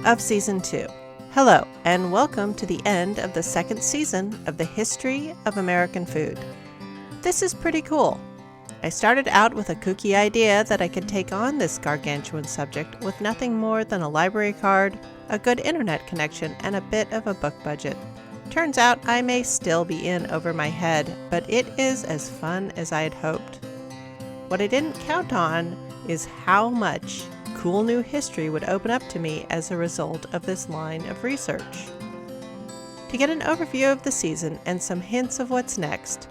of Season 2. Hello, and welcome to the end of the second season of the History of American Food. This is pretty cool. I started out with a kooky idea that I could take on this gargantuan subject with nothing more than a library card, a good internet connection, and a bit of a book budget. Turns out I may still be in over my head, but it is as fun as I had hoped. What I didn't count on is how much cool new history would open up to me as a result of this line of research. To get an overview of the season and some hints of what's next,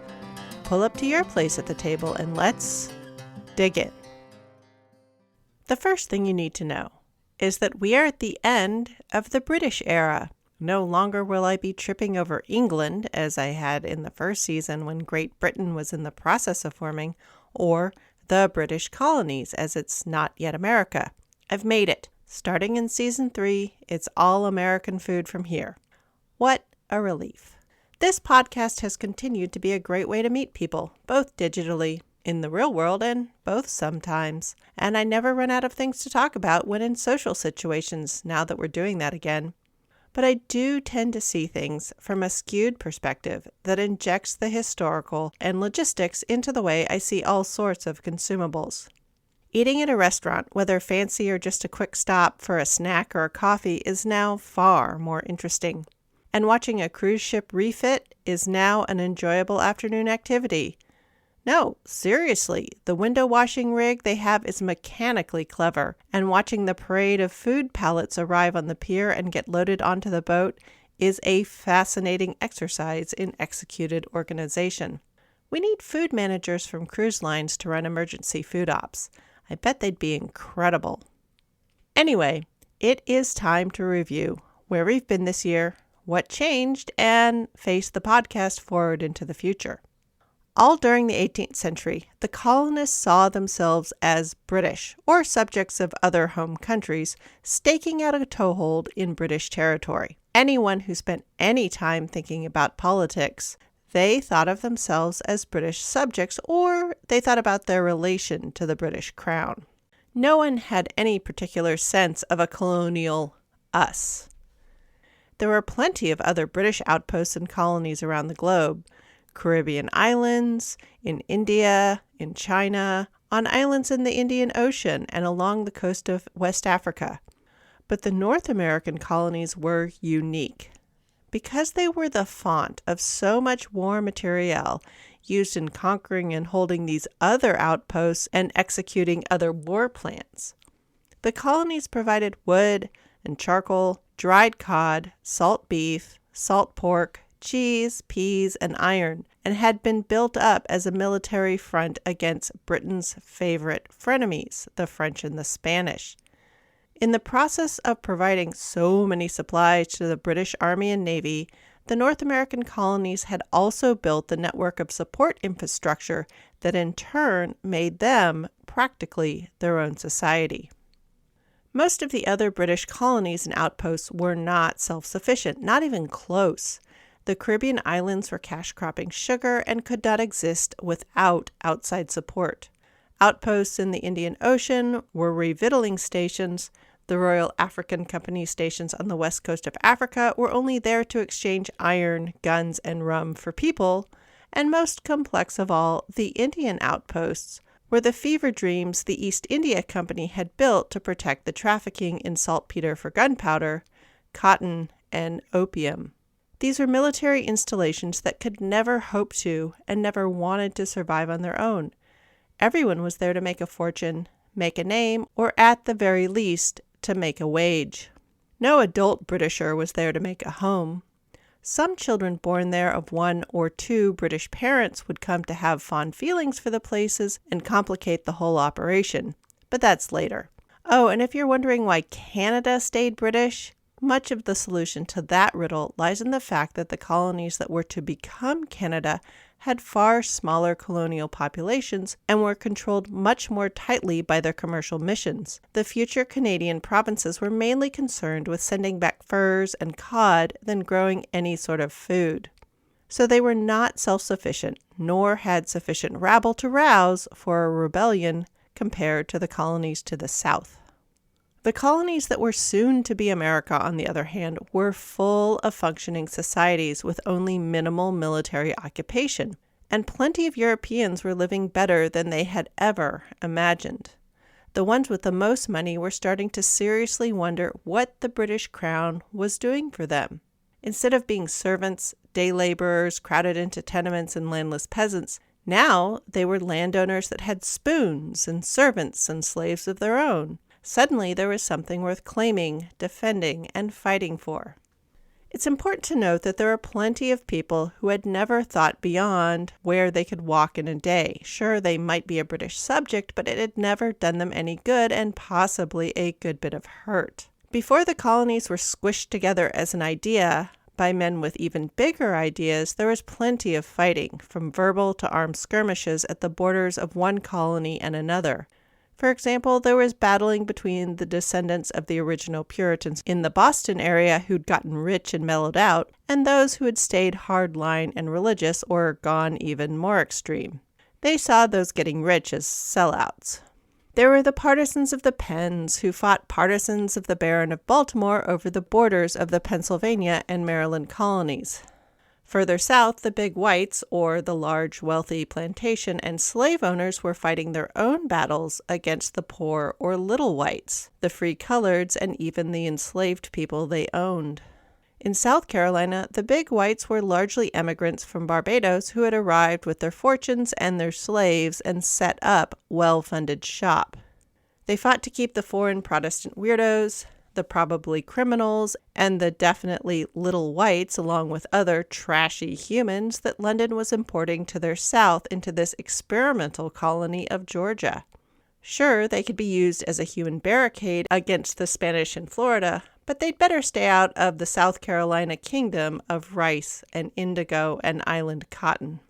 pull up to your place at the table and let's dig in. The first thing you need to know is that we are at the end of the British era. No longer will I be tripping over England as I had in the first season when Great Britain was in the process of forming, or the British colonies as it's not yet America. I've made it. Starting in Season 3, it's all American food from here. What a relief. This podcast has continued to be a great way to meet people, both digitally, in the real world, and both sometimes. And I never run out of things to talk about when in social situations now that we're doing that again. But I do tend to see things from a skewed perspective that injects the historical and logistics into the way I see all sorts of consumables. Eating at a restaurant, whether fancy or just a quick stop for a snack or a coffee, is now far more interesting. And watching a cruise ship refit is now an enjoyable afternoon activity. No, seriously, the window washing rig they have is mechanically clever, and watching the parade of food pallets arrive on the pier and get loaded onto the boat is a fascinating exercise in executed organization. We need food managers from cruise lines to run emergency food ops. I bet they'd be incredible. Anyway, it is time to review where we've been this year, what changed, and face the podcast forward into the future. All during the 18th century, the colonists saw themselves as British, or subjects of other home countries, staking out a toehold in British territory. Anyone who spent any time thinking about politics, they thought of themselves as British subjects, or they thought about their relation to the British crown. No one had any particular sense of a colonial us. There were plenty of other British outposts and colonies around the globe, Caribbean islands, in India, in China, on islands in the Indian Ocean, and along the coast of West Africa. But the North American colonies were unique. Because they were the font of so much war materiel used in conquering and holding these other outposts and executing other war plans. The colonies provided wood and charcoal, dried cod, salt beef, salt pork, cheese, peas, and iron, and had been built up as a military front against Britain's favorite frenemies, the French and the Spanish. In the process of providing so many supplies to the British Army and Navy, the North American colonies had also built the network of support infrastructure that in turn made them practically their own society. Most of the other British colonies and outposts were not self-sufficient, not even close. The Caribbean islands were cash cropping sugar and could not exist without outside support. Outposts in the Indian Ocean were revictualling stations. The Royal African Company stations on the west coast of Africa were only there to exchange iron, guns, and rum for people. And most complex of all, the Indian outposts were the fever dreams the East India Company had built to protect the trafficking in saltpeter for gunpowder, cotton, and opium. These were military installations that could never hope to and never wanted to survive on their own. Everyone was there to make a fortune, make a name, or at the very least, to make a wage. No adult Britisher was there to make a home. Some children born there of one or two British parents would come to have fond feelings for the places and complicate the whole operation, but that's later. Oh, and if you're wondering why Canada stayed British, much of the solution to that riddle lies in the fact that the colonies that were to become Canada had far smaller colonial populations and were controlled much more tightly by their commercial missions. The future Canadian provinces were mainly concerned with sending back furs and cod than growing any sort of food. So they were not self-sufficient, nor had sufficient rabble to rouse for a rebellion compared to the colonies to the south. The colonies that were soon to be America, on the other hand, were full of functioning societies with only minimal military occupation, and plenty of Europeans were living better than they had ever imagined. The ones with the most money were starting to seriously wonder what the British Crown was doing for them. Instead of being servants, day laborers crowded into tenements and landless peasants, now they were landowners that had spoons and servants and slaves of their own. Suddenly there was something worth claiming, defending, and fighting for. It's important to note that there are plenty of people who had never thought beyond where they could walk in a day. Sure, they might be a British subject, but it had never done them any good and possibly a good bit of hurt. Before the colonies were squished together as an idea by men with even bigger ideas, there was plenty of fighting, from verbal to armed skirmishes at the borders of one colony and another. For example, there was battling between the descendants of the original Puritans in the Boston area who'd gotten rich and mellowed out, and those who had stayed hardline and religious or gone even more extreme. They saw those getting rich as sellouts. There were the partisans of the Penns who fought partisans of the Baron of Baltimore over the borders of the Pennsylvania and Maryland colonies. Further south, the big whites, or the large, wealthy plantation and slave owners, were fighting their own battles against the poor or little whites, the free coloreds, and even the enslaved people they owned. In South Carolina, the big whites were largely emigrants from Barbados who had arrived with their fortunes and their slaves and set up well-funded shop. They fought to keep the foreign Protestant weirdos, the probably criminals, and the definitely little whites, along with other trashy humans that London was importing to their south into this experimental colony of Georgia. Sure, they could be used as a human barricade against the Spanish in Florida, but they'd better stay out of the South Carolina kingdom of rice and indigo and island cotton.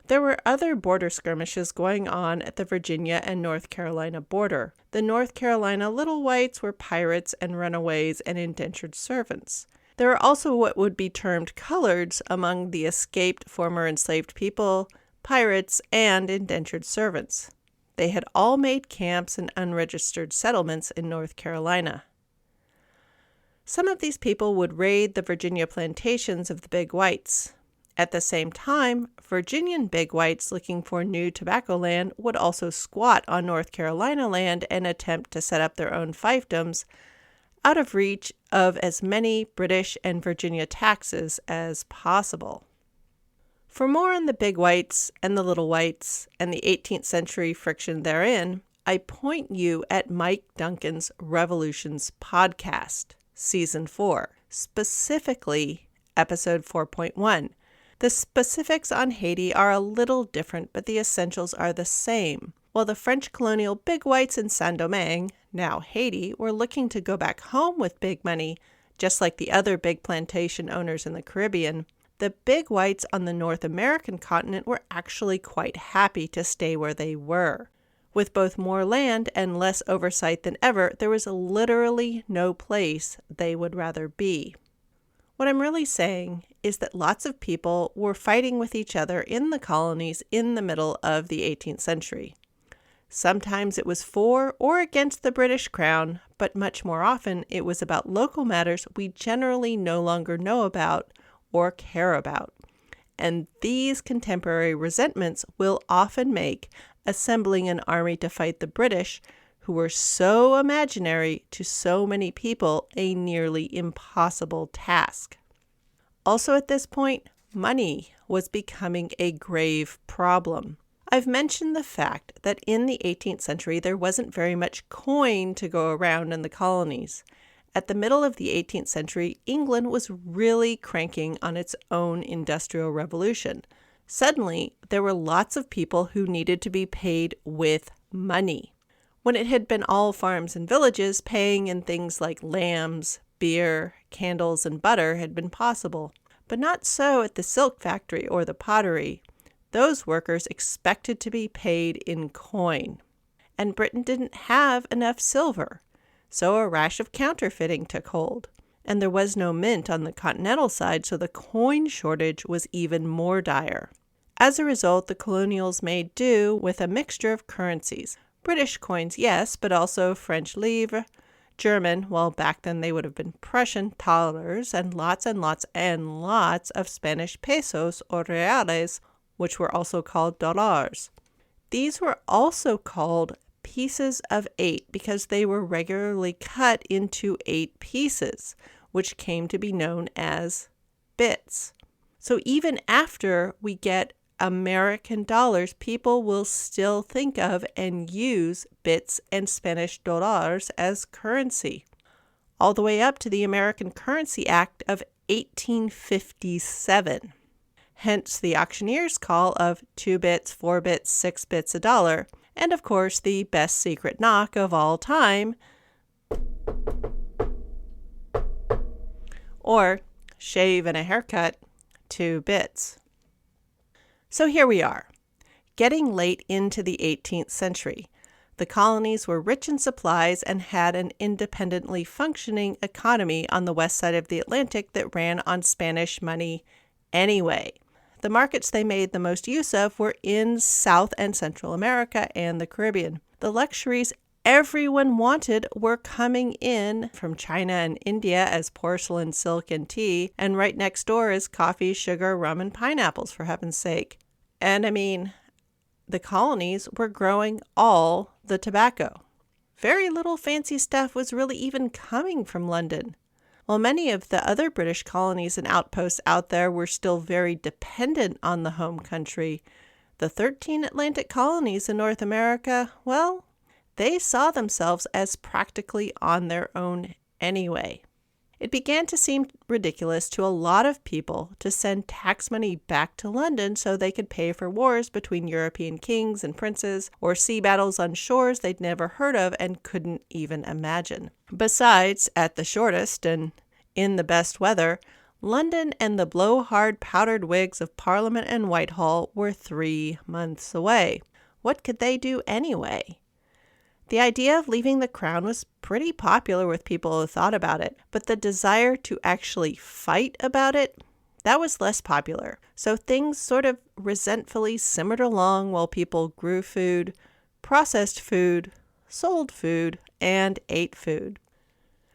There were other border skirmishes going on at the Virginia and North Carolina border. The North Carolina little whites were pirates and runaways and indentured servants. There were also what would be termed coloreds among the escaped former enslaved people, pirates, and indentured servants. They had all made camps and unregistered settlements in North Carolina. Some of these people would raid the Virginia plantations of the big whites. At the same time, Virginian big whites looking for new tobacco land would also squat on North Carolina land and attempt to set up their own fiefdoms out of reach of as many British and Virginia taxes as possible. For more on the big whites and the little whites and the 18th century friction therein, I point you at Mike Duncan's Revolutions podcast, Season 4, specifically Episode 4.1. The specifics on Haiti are a little different, but the essentials are the same. While the French colonial big whites in Saint-Domingue, now Haiti, were looking to go back home with big money, just like the other big plantation owners in the Caribbean, the big whites on the North American continent were actually quite happy to stay where they were. With both more land and less oversight than ever, there was literally no place they would rather be. What I'm really saying is that lots of people were fighting with each other in the colonies in the middle of the 18th century. Sometimes it was for or against the British Crown, but much more often it was about local matters we generally no longer know about or care about. And these contemporary resentments will often make assembling an army to fight the British, who were so imaginary to so many people, a nearly impossible task. Also at this point, money was becoming a grave problem. I've mentioned the fact that in the 18th century there wasn't very much coin to go around in the colonies. At the middle of the 18th century, England was really cranking on its own industrial revolution. Suddenly, there were lots of people who needed to be paid with money. When it had been all farms and villages, paying in things like lambs, beer, candles, and butter had been possible. But not so at the silk factory or the pottery. Those workers expected to be paid in coin. And Britain didn't have enough silver, so a rash of counterfeiting took hold. And there was no mint on the continental side, so the coin shortage was even more dire. As a result, the colonials made do with a mixture of currencies. British coins, yes, but also French livre, German, well, back then they would have been Prussian thalers, and lots and lots and lots of Spanish pesos or reales, which were also called dollars. These were also called pieces of 8 because they were regularly cut into 8 pieces, which came to be known as bits. So even after we get American dollars, people will still think of and use bits and Spanish dollars as currency, all the way up to the American Currency Act of 1857. Hence the auctioneer's call of 2 bits, 4 bits, 6 bits a dollar, and of course the best secret knock of all time, or shave and a haircut, 2 bits. So here we are, getting late into the 18th century. The colonies were rich in supplies and had an independently functioning economy on the west side of the Atlantic that ran on Spanish money anyway. The markets they made the most use of were in South and Central America and the Caribbean. The luxuries everyone wanted were coming in from China and India as porcelain, silk, and tea, and right next door is coffee, sugar, rum, and pineapples, for heaven's sake. And I mean, the colonies were growing all the tobacco. Very little fancy stuff was really even coming from London. While many of the other British colonies and outposts out there were still very dependent on the home country, the 13 Atlantic colonies in North America, well, they saw themselves as practically on their own anyway. It began to seem ridiculous to a lot of people to send tax money back to London so they could pay for wars between European kings and princes or sea battles on shores they'd never heard of and couldn't even imagine. Besides, at the shortest and in the best weather, London and the blowhard powdered wigs of Parliament and Whitehall were 3 months away. What could they do anyway? The idea of leaving the crown was pretty popular with people who thought about it, but the desire to actually fight about it, that was less popular. So things sort of resentfully simmered along while people grew food, processed food, sold food, and ate food.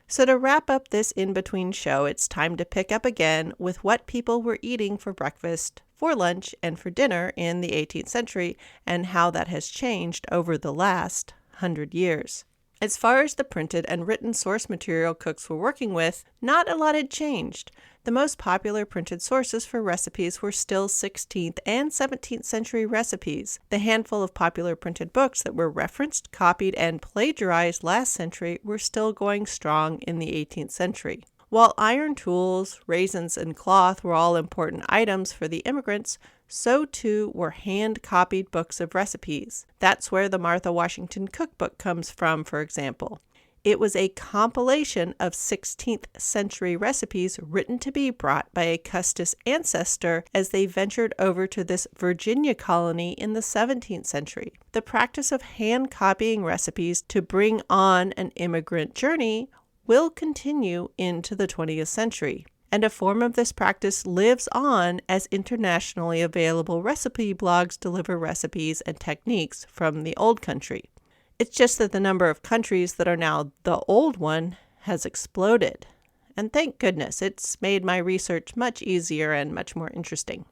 So to wrap up this in-between show, it's time to pick up again with what people were eating for breakfast, for lunch, and for dinner in the 18th century, and how that has changed over the last 100 years. As far as the printed and written source material cooks were working with, not a lot had changed. The most popular printed sources for recipes were still 16th and 17th century recipes. The handful of popular printed books that were referenced, copied, and plagiarized last century were still going strong in the 18th century. While iron tools, raisins, and cloth were all important items for the immigrants, so too were hand-copied books of recipes. That's where the Martha Washington cookbook comes from, for example. It was a compilation of 16th century recipes written to be brought by a Custis ancestor as they ventured over to this Virginia colony in the 17th century. The practice of hand-copying recipes to bring on an immigrant journey will continue into the 20th century. And a form of this practice lives on as internationally available recipe blogs deliver recipes and techniques from the old country. It's just that the number of countries that are now the old one has exploded. And thank goodness, it's made my research much easier and much more interesting.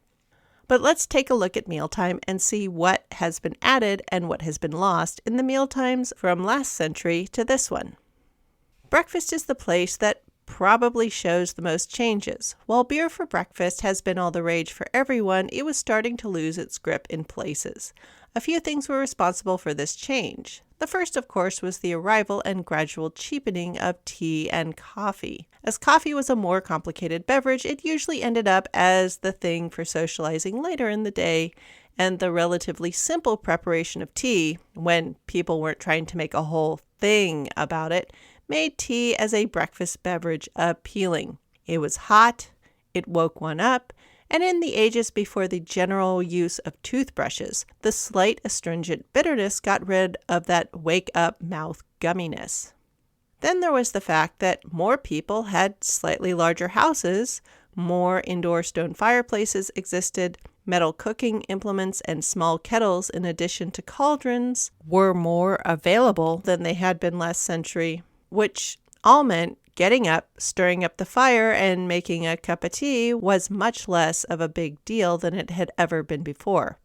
But let's take a look at mealtime and see what has been added and what has been lost in the mealtimes from last century to this one. Breakfast is the place that probably shows the most changes. While beer for breakfast has been all the rage for everyone, it was starting to lose its grip in places. A few things were responsible for this change. The first, of course, was the arrival and gradual cheapening of tea and coffee. As coffee was a more complicated beverage, it usually ended up as the thing for socializing later in the day, and the relatively simple preparation of tea, when people weren't trying to make a whole thing about it, made tea as a breakfast beverage appealing. It was hot, it woke one up, and in the ages before the general use of toothbrushes, the slight astringent bitterness got rid of that wake-up mouth gumminess. Then there was the fact that more people had slightly larger houses, more indoor stone fireplaces existed, metal cooking implements and small kettles in addition to cauldrons were more available than they had been last century. which all meant getting up, stirring up the fire, and making a cup of tea was much less of a big deal than it had ever been before.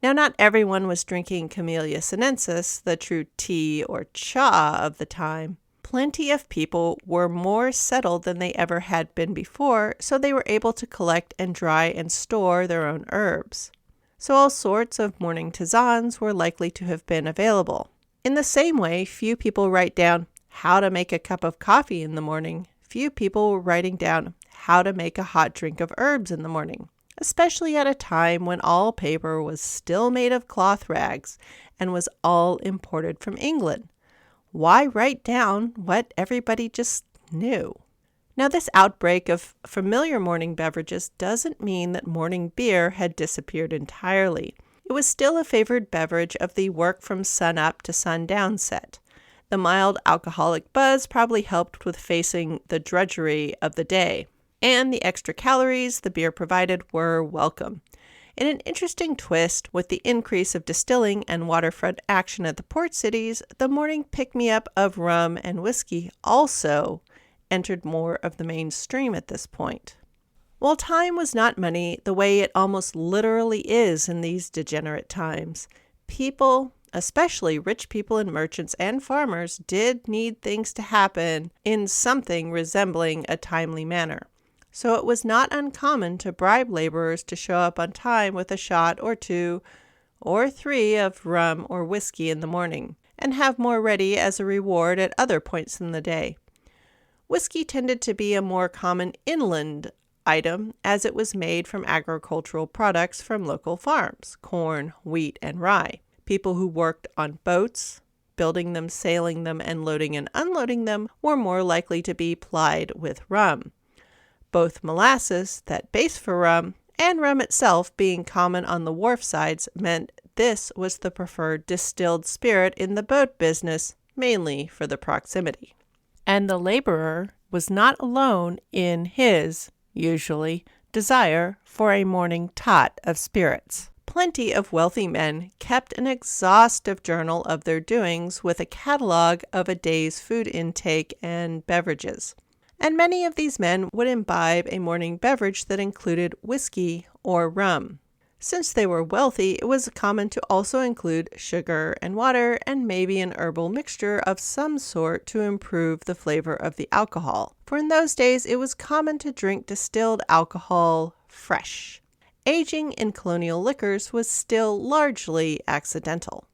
Now, not everyone was drinking Camellia sinensis, the true tea or cha of the time. Plenty of people were more settled than they ever had been before, so they were able to collect and dry and store their own herbs. So all sorts of morning tisanes were likely to have been available. In the same way, few people write down how to make a cup of coffee in the morning. Few people were writing down how to make a hot drink of herbs in the morning, especially at a time when all paper was still made of cloth rags and was all imported from England. Why write down what everybody just knew? Now, this outbreak of familiar morning beverages doesn't mean that morning beer had disappeared entirely. It was still a favored beverage of the work from sun-up to sundown set. The mild alcoholic buzz probably helped with facing the drudgery of the day, and the extra calories the beer provided were welcome. In an interesting twist, with the increase of distilling and waterfront action at the port cities, the morning pick-me-up of rum and whiskey also entered more of the mainstream at this point. While time was not money, the way it almost literally is in these degenerate times, people, especially rich people and merchants and farmers, did need things to happen in something resembling a timely manner. So it was not uncommon to bribe laborers to show up on time with a shot or two or three of rum or whiskey in the morning, and have more ready as a reward at other points in the day. Whiskey tended to be a more common inland item, as it was made from agricultural products from local farms, corn, wheat, and rye. People who worked on boats, building them, sailing them, and loading and unloading them, were more likely to be plied with rum. Both molasses, that base for rum, and rum itself being common on the wharf sides meant this was the preferred distilled spirit in the boat business, mainly for the proximity. And the laborer was not alone in his, usually, desire for a morning tot of spirits. Plenty of wealthy men kept an exhaustive journal of their doings with a catalog of a day's food intake and beverages. And many of these men would imbibe a morning beverage that included whiskey or rum. Since they were wealthy, it was common to also include sugar and water and maybe an herbal mixture of some sort to improve the flavor of the alcohol. For in those days, it was common to drink distilled alcohol fresh. Aging in colonial liquors was still largely accidental.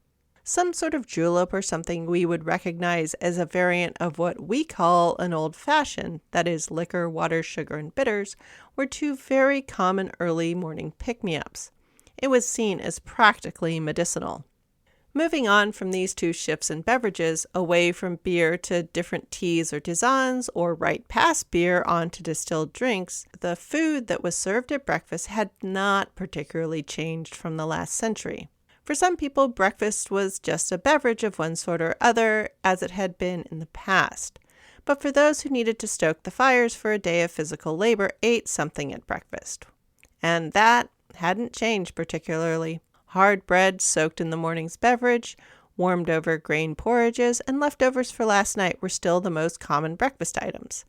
Some sort of julep or something we would recognize as a variant of what we call an old-fashioned, that is, liquor, water, sugar, and bitters, were two very common early morning pick-me-ups. It was seen as practically medicinal. Moving on from these two shifts in beverages, away from beer to different teas or tisanes, or right past beer on to distilled drinks, the food that was served at breakfast had not particularly changed from the last century. For some people, breakfast was just a beverage of one sort or other, as it had been in the past. But for those who needed to stoke the fires for a day of physical labor, ate something at breakfast. And that hadn't changed particularly. Hard bread soaked in the morning's beverage, warmed over grain porridges, and leftovers for last night were still the most common breakfast items.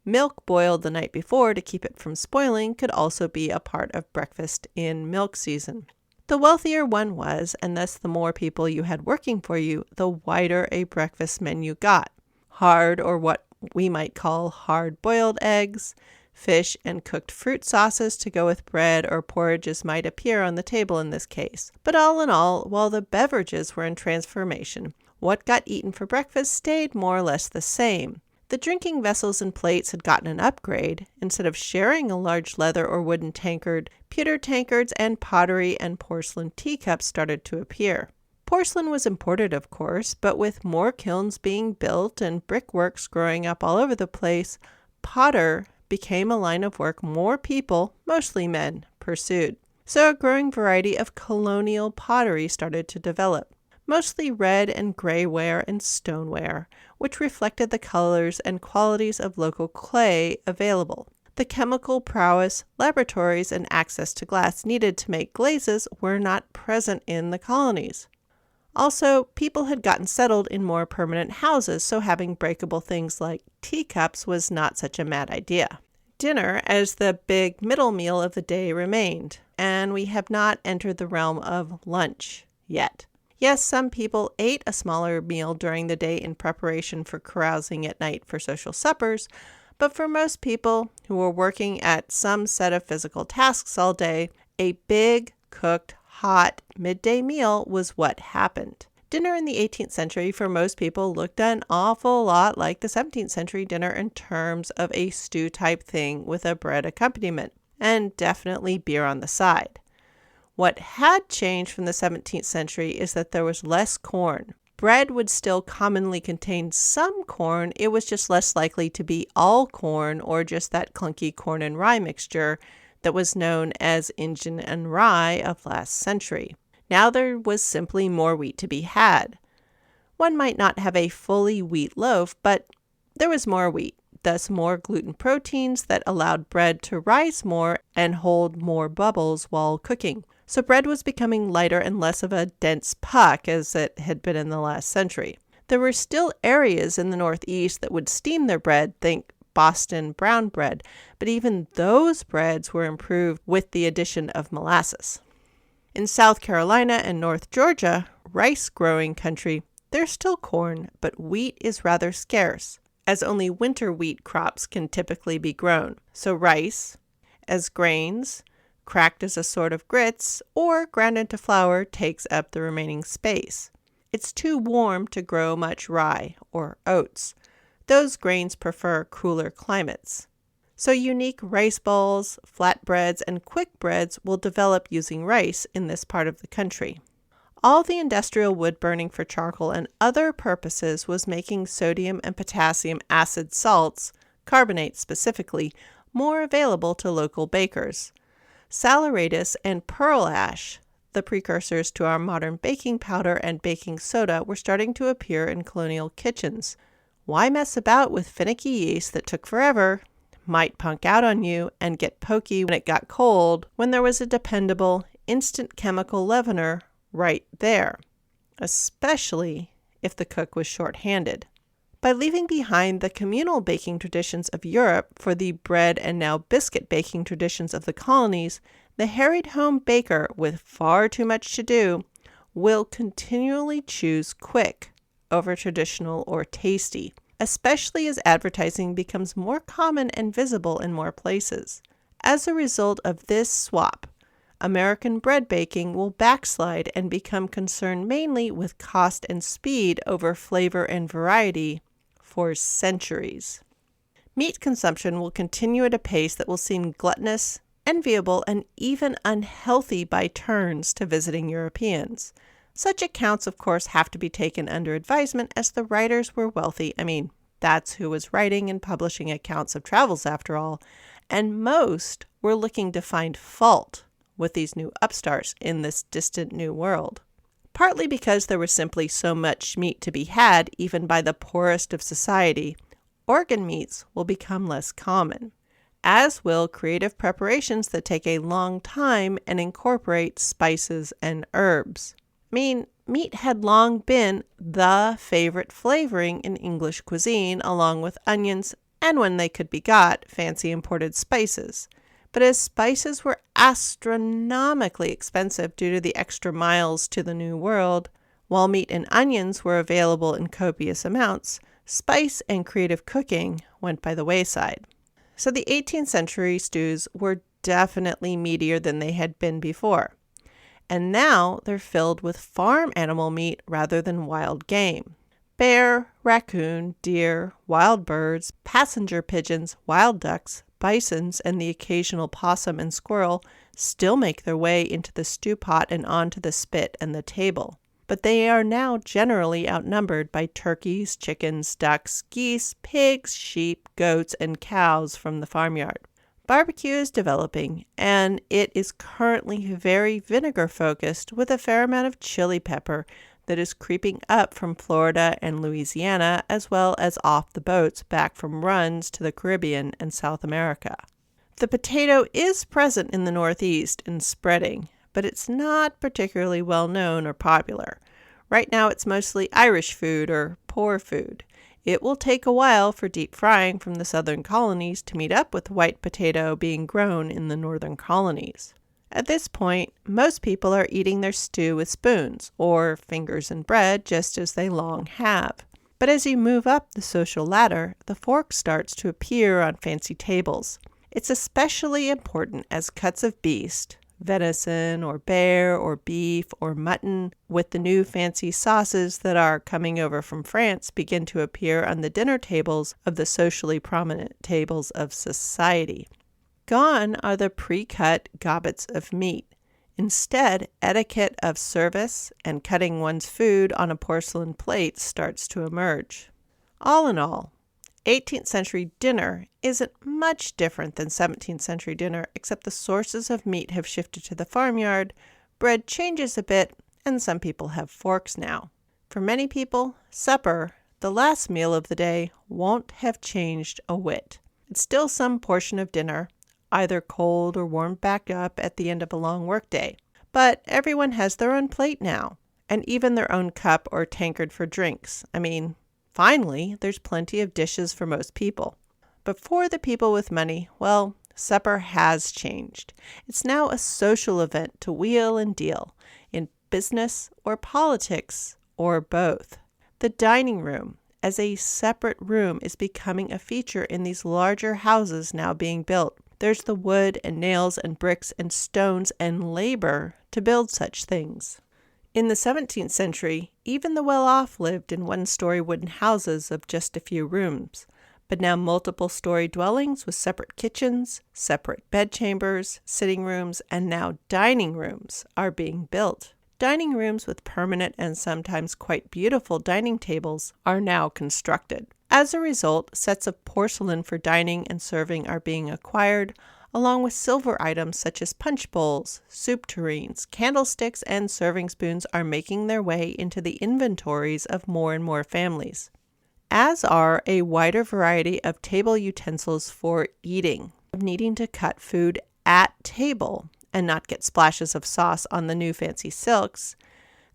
Milk boiled the night before to keep it from spoiling could also be a part of breakfast in milk season. The wealthier one was, and thus the more people you had working for you, the wider a breakfast menu got. Hard, or what we might call hard-boiled eggs, fish, and cooked fruit sauces to go with bread or porridges might appear on the table in this case. But all in all, while the beverages were in transformation, what got eaten for breakfast stayed more or less the same. The drinking vessels and plates had gotten an upgrade. Instead of sharing a large leather or wooden tankard, pewter tankards and pottery and porcelain teacups started to appear. Porcelain was imported, of course, but with more kilns being built and brickworks growing up all over the place, potter became a line of work more people, mostly men, pursued. So a growing variety of colonial pottery started to develop. Mostly red and gray ware and stoneware, which reflected the colors and qualities of local clay available. The chemical prowess, laboratories, and access to glass needed to make glazes were not present in the colonies. Also, people had gotten settled in more permanent houses, so having breakable things like teacups was not such a mad idea. Dinner, as the big middle meal of the day, remained, and we have not entered the realm of lunch yet. Yes, some people ate a smaller meal during the day in preparation for carousing at night for social suppers, but for most people who were working at some set of physical tasks all day, a big, cooked, hot midday meal was what happened. Dinner in the 18th century for most people looked an awful lot like the 17th century dinner in terms of a stew type thing with a bread accompaniment, and definitely beer on the side. What had changed from the 17th century is that there was less corn. Bread would still commonly contain some corn, it was just less likely to be all corn or just that clunky corn and rye mixture that was known as Injun and rye of last century. Now there was simply more wheat to be had. One might not have a fully wheat loaf, but there was more wheat, thus more gluten proteins that allowed bread to rise more and hold more bubbles while cooking. So bread was becoming lighter and less of a dense puck as it had been in the last century. There were still areas in the Northeast that would steam their bread, think Boston brown bread, but even those breads were improved with the addition of molasses. In South Carolina and North Georgia, rice-growing country, there's still corn, but wheat is rather scarce, as only winter wheat crops can typically be grown. So rice, as grains, cracked as a sort of grits, or ground into flour, takes up the remaining space. It's too warm to grow much rye or oats. Those grains prefer cooler climates. So unique rice balls, flatbreads, and quick breads will develop using rice in this part of the country. All the industrial wood burning for charcoal and other purposes was making sodium and potassium acid salts, carbonate specifically, more available to local bakers. Saleratus and pearl ash, the precursors to our modern baking powder and baking soda, were starting to appear in colonial kitchens. Why mess about with finicky yeast that took forever, might punk out on you, and get pokey when it got cold, when there was a dependable, instant chemical leavener right there, especially if the cook was short-handed. By leaving behind the communal baking traditions of Europe for the bread and now biscuit baking traditions of the colonies, the harried home baker with far too much to do will continually choose quick over traditional or tasty, especially as advertising becomes more common and visible in more places. As a result of this swap, American bread baking will backslide and become concerned mainly with cost and speed over flavor and variety for centuries. Meat consumption will continue at a pace that will seem gluttonous, enviable, and even unhealthy by turns to visiting Europeans. Such accounts, of course, have to be taken under advisement as the writers were wealthy. That's who was writing and publishing accounts of travels after all, and most were looking to find fault with these new upstarts in this distant new world. Partly because there was simply so much meat to be had, even by the poorest of society, organ meats will become less common, as will creative preparations that take a long time and incorporate spices and herbs. Meat had long been the favorite flavoring in English cuisine, along with onions and, when they could be got, fancy imported spices. But as spices were astronomically expensive due to the extra miles to the New World, while meat and onions were available in copious amounts, spice and creative cooking went by the wayside. So the 18th century stews were definitely meatier than they had been before. And now they're filled with farm animal meat rather than wild game. Bear, raccoon, deer, wild birds, passenger pigeons, wild ducks, bisons, and the occasional possum and squirrel still make their way into the stew pot and onto the spit and the table. But they are now generally outnumbered by turkeys, chickens, ducks, geese, pigs, sheep, goats, and cows from the farmyard. Barbecue is developing, and it is currently very vinegar-focused with a fair amount of chili pepper that is creeping up from Florida and Louisiana, as well as off the boats back from runs to the Caribbean and South America. The potato is present in the Northeast and spreading, but it's not particularly well known or popular. Right now it's mostly Irish food or poor food. It will take a while for deep frying from the southern colonies to meet up with white potato being grown in the northern colonies. At this point, most people are eating their stew with spoons or fingers and bread just as they long have. But as you move up the social ladder, the fork starts to appear on fancy tables. It's especially important as cuts of beast, venison or bear or beef or mutton, with the new fancy sauces that are coming over from France, begin to appear on the dinner tables of the socially prominent tables of society. Gone are the pre-cut gobbets of meat. Instead, etiquette of service and cutting one's food on a porcelain plate starts to emerge. All in all, 18th century dinner isn't much different than 17th century dinner, except the sources of meat have shifted to the farmyard, bread changes a bit, and some people have forks now. For many people, supper, the last meal of the day, won't have changed a whit. It's still some portion of dinner, either cold or warmed back up at the end of a long workday. But everyone has their own plate now, and even their own cup or tankard for drinks. Finally, there's plenty of dishes for most people. But for the people with money, well, supper has changed. It's now a social event to wheel and deal, in business or politics or both. The dining room, as a separate room, is becoming a feature in these larger houses now being built. There's the wood and nails and bricks and stones and labor to build such things. In the 17th century, even the well-off lived in one-story wooden houses of just a few rooms, but now multiple-story dwellings with separate kitchens, separate bedchambers, sitting rooms, and now dining rooms are being built. Dining rooms with permanent and sometimes quite beautiful dining tables are now constructed. As a result, sets of porcelain for dining and serving are being acquired, along with silver items such as punch bowls, soup tureens, candlesticks, and serving spoons are making their way into the inventories of more and more families, as are a wider variety of table utensils for eating, needing to cut food at table and not get splashes of sauce on the new fancy silks.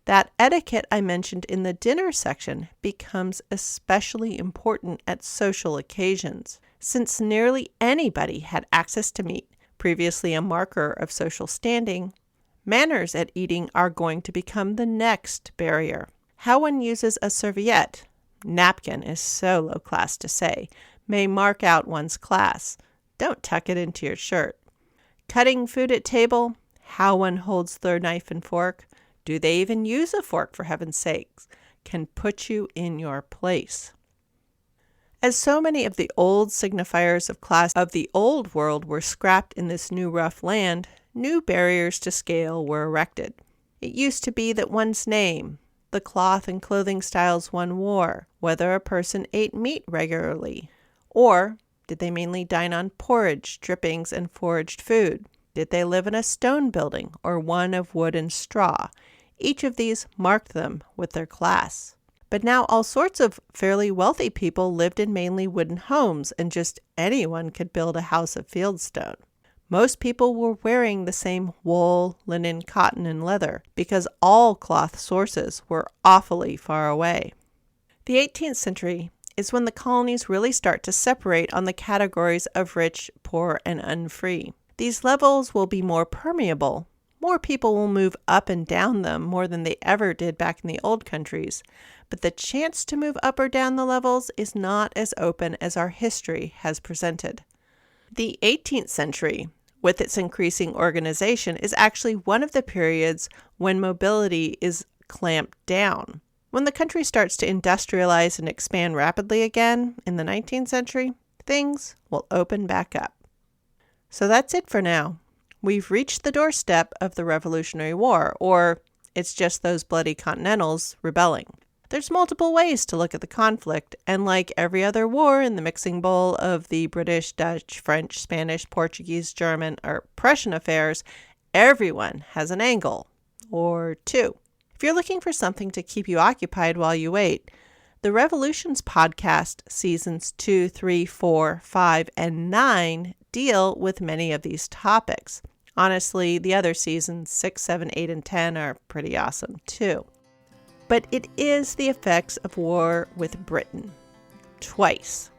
That etiquette I mentioned in the dinner section becomes especially important at social occasions. Since nearly anybody had access to meat, previously a marker of social standing, manners at eating are going to become the next barrier. How one uses a serviette, napkin is so low class to say, may mark out one's class. Don't tuck it into your shirt. Cutting food at table, how one holds their knife and fork, do they even use a fork for heaven's sakes, can put you in your place. As so many of the old signifiers of class of the old world were scrapped in this new rough land, new barriers to scale were erected. It used to be that one's name, the cloth and clothing styles one wore, whether a person ate meat regularly, or did they mainly dine on porridge, drippings, and foraged food? Did they live in a stone building or one of wood and straw? Each of these marked them with their class. But now all sorts of fairly wealthy people lived in mainly wooden homes, and just anyone could build a house of fieldstone. Most people were wearing the same wool, linen, cotton, and leather, because all cloth sources were awfully far away. The 18th century is when the colonies really start to separate on the categories of rich, poor, and unfree. These levels will be more permeable. More people will move up and down them more than they ever did back in the old countries, but the chance to move up or down the levels is not as open as our history has presented. The 18th century, with its increasing organization, is actually one of the periods when mobility is clamped down. When the country starts to industrialize and expand rapidly again in the 19th century, things will open back up. So that's it for now. We've reached the doorstep of the Revolutionary War, or it's just those bloody Continentals rebelling. There's multiple ways to look at the conflict, and like every other war in the mixing bowl of the British, Dutch, French, Spanish, Portuguese, German, or Prussian affairs, everyone has an angle, or two. If you're looking for something to keep you occupied while you wait, the Revolutions podcast seasons 2, 3, 4, 5, and 9 deal with many of these topics. Honestly, the other seasons 6, 7, 8, and 10 are pretty awesome too. But it is the effects of war with Britain, twice,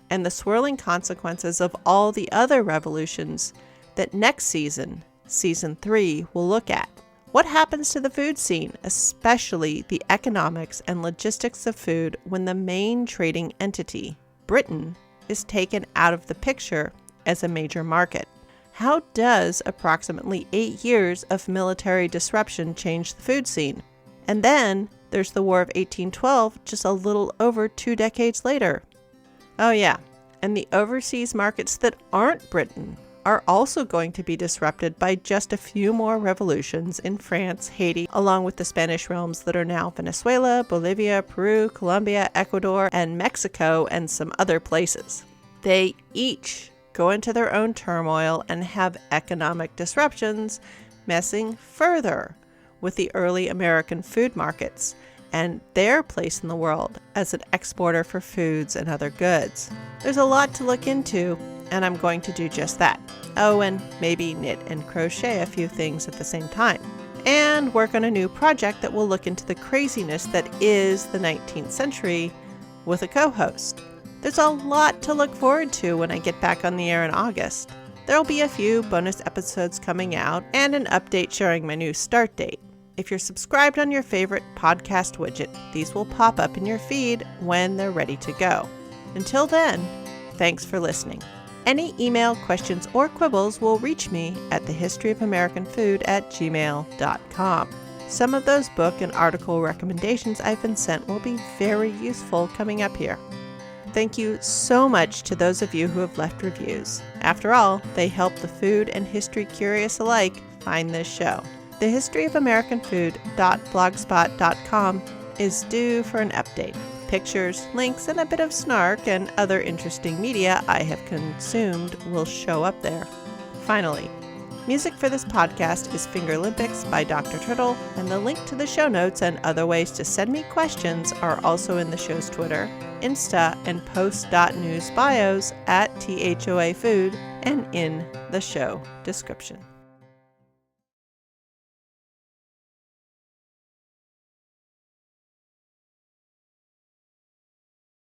and the swirling consequences of all the other revolutions that next season, Season 3, will look at. What happens to the food scene, especially the economics and logistics of food, when the main trading entity, Britain, is taken out of the picture as a major market? How does approximately 8 years of military disruption change the food scene? And then there's the War of 1812, just a little over 2 decades later. Oh yeah, and the overseas markets that aren't Britain are also going to be disrupted by just a few more revolutions in France, Haiti, along with the Spanish realms that are now Venezuela, Bolivia, Peru, Colombia, Ecuador, and Mexico, and some other places. They each go into their own turmoil and have economic disruptions, messing further with the early American food markets and their place in the world as an exporter for foods and other goods. There's a lot to look into, and I'm going to do just that. Oh, and maybe knit and crochet a few things at the same time. And work on a new project that will look into the craziness that is the 19th century with a co-host. There's a lot to look forward to when I get back on the air in August. There'll be a few bonus episodes coming out and an update sharing my new start date. If you're subscribed on your favorite podcast widget, these will pop up in your feed when they're ready to go. Until then, thanks for listening. Any email, questions, or quibbles will reach me at thehistoryofamericanfood@gmail.com. Some of those book and article recommendations I've been sent will be very useful coming up here. Thank you so much to those of you who have left reviews. After all, they help the food and history curious alike find this show. thehistoryofamericanfood.blogspot.com is due for an update. Pictures, links, and a bit of snark and other interesting media I have consumed will show up there. Finally, music for this podcast is Fingerlympics by Dr. Turtle, and the link to the show notes and other ways to send me questions are also in the show's Twitter, Insta, and post.news bios at THoAFood and in the show description.